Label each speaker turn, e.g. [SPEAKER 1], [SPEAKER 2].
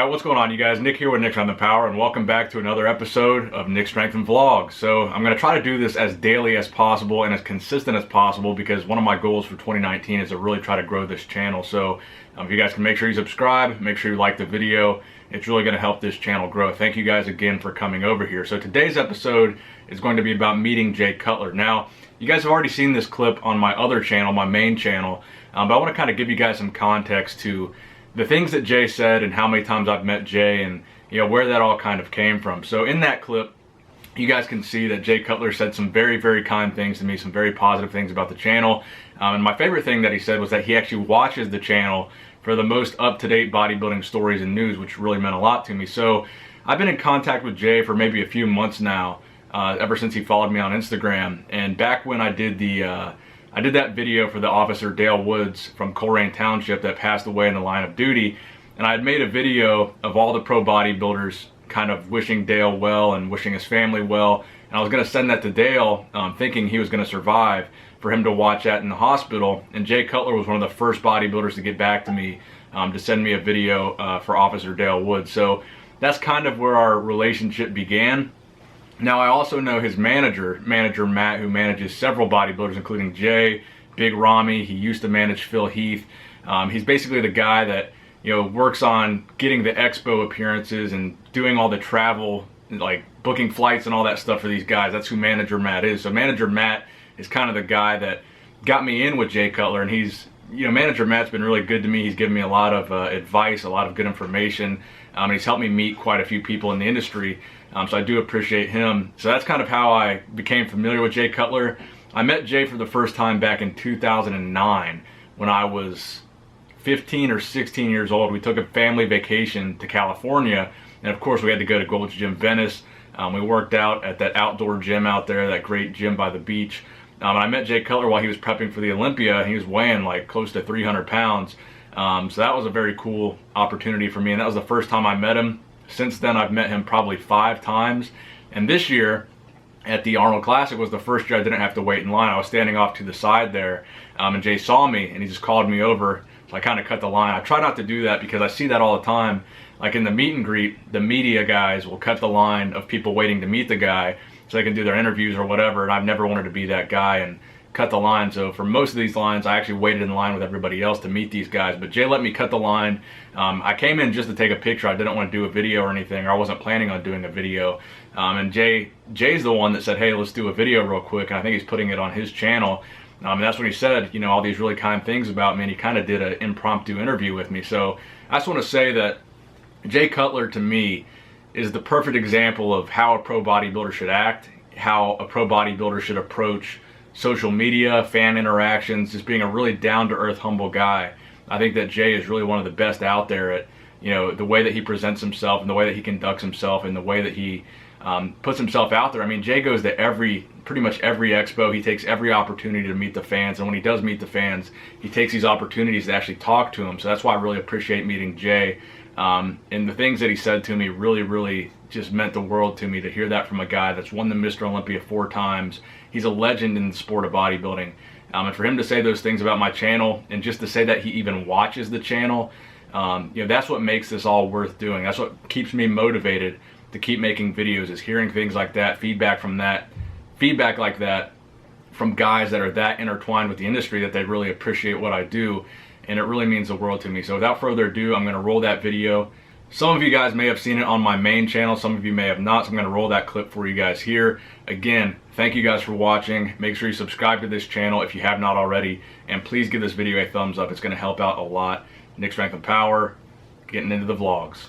[SPEAKER 1] Alright, what's going on, you guys? Nick here with Nick Strength and Power, and welcome back to another episode of Nick Strength and Vlogs. So I'm going to try to do this as daily as possible and as consistent as possible, because one of my goals for 2019 is to really try to grow this channel. So if you guys can make sure you subscribe, make sure you like the video, it's really going to help this channel grow. Thank you guys again for coming over here. So today's episode is going to be about meeting Jay Cutler. Now, you guys have already seen this clip on my other channel, my main channel, but I want to kind of give you guys some context to the things that Jay said and how many times I've met Jay and where that all kind of came from. So in that clip, you guys can see that Jay Cutler said some very, very kind things to me, some very positive things about the channel. And my favorite thing that he said was that he actually watches the channel for the most up-to-date bodybuilding stories and news, which really meant a lot to me. So I've been in contact with Jay for maybe a few months now, ever since he followed me on Instagram. And back when I did that video for the officer Dale Woods from Coleraine Township that passed away in the line of duty, and I had made a video of all the pro bodybuilders kind of wishing Dale well and wishing his family well, and I was going to send that to Dale, thinking he was going to survive, for him to watch that in the hospital. And Jay Cutler was one of the first bodybuilders to get back to me, to send me a video for Officer Dale Woods. So that's kind of where our relationship began. Now, I also know his manager Matt, who manages several bodybuilders, including Jay, Big Ramy. He used to manage Phil Heath. He's basically the guy that works on getting the expo appearances and doing all the travel, like booking flights and all that stuff for these guys. That's who Manager Matt is. So Manager Matt is kind of the guy that got me in with Jay Cutler, and he's, Manager Matt's been really good to me. He's given me a lot of advice, a lot of good information, and he's helped me meet quite a few people in the industry. So I do appreciate him. So that's kind of how I became familiar with Jay Cutler. I met Jay for the first time back in 2009 when I was 15 or 16 years old. We took a family vacation to California, and of course we had to go to Gold's Gym Venice. We worked out at that outdoor gym out there, that great gym by the beach. And I met Jay Cutler while he was prepping for the Olympia. He was weighing like close to 300 pounds. So that was a very cool opportunity for me, and that was the first time I met him. Since then, I've met him probably 5 times. And this year, at the Arnold Classic, was the first year I didn't have to wait in line. I was standing off to the side there, and Jay saw me, and he just called me over. So I kind of cut the line. I try not to do that because I see that all the time. Like in the meet and greet, the media guys will cut the line of people waiting to meet the guy so they can do their interviews or whatever, and I've never wanted to be that guy and cut the line. So for most of these lines, I actually waited in line with everybody else to meet these guys, but Jay let me cut the line. I came in just to take a picture. I didn't want to do a video or anything, or I wasn't planning on doing a video. And Jay's the one that said, hey, let's do a video real quick, and I think he's putting it on his channel. And that's when he said, all these really kind things about me, and he kind of did an impromptu interview with me. So I just want to say that Jay Cutler, to me, is the perfect example of how a pro bodybuilder should act, how a pro bodybuilder should approach social media, fan interactions, just being a really down-to-earth, humble guy. I think that Jay is really one of the best out there at, the way that he presents himself and the way that he conducts himself and the way that he puts himself out there. I mean, Jay goes to pretty much every expo. He takes every opportunity to meet the fans, and when he does meet the fans, he takes these opportunities to actually talk to them. So that's why I really appreciate meeting Jay. And the things that he said to me really, really just meant the world to me, to hear that from a guy that's won the Mr. Olympia 4 times. He's a legend in the sport of bodybuilding. And for him to say those things about my channel, and just to say that he even watches the channel, that's what makes this all worth doing. That's what keeps me motivated to keep making videos, is hearing things like that, feedback like that from guys that are that intertwined with the industry, that they really appreciate what I do. And it really means the world to me. So without further ado, I'm going to roll that video. Some of you guys may have seen it on my main channel, some of you may have not, so I'm going to roll that clip for you guys here. Again, thank you guys for watching. Make sure you subscribe to this channel if you have not already, and please give this video a thumbs up. It's going to help out a lot. Nick Strength and Power, getting into the vlogs.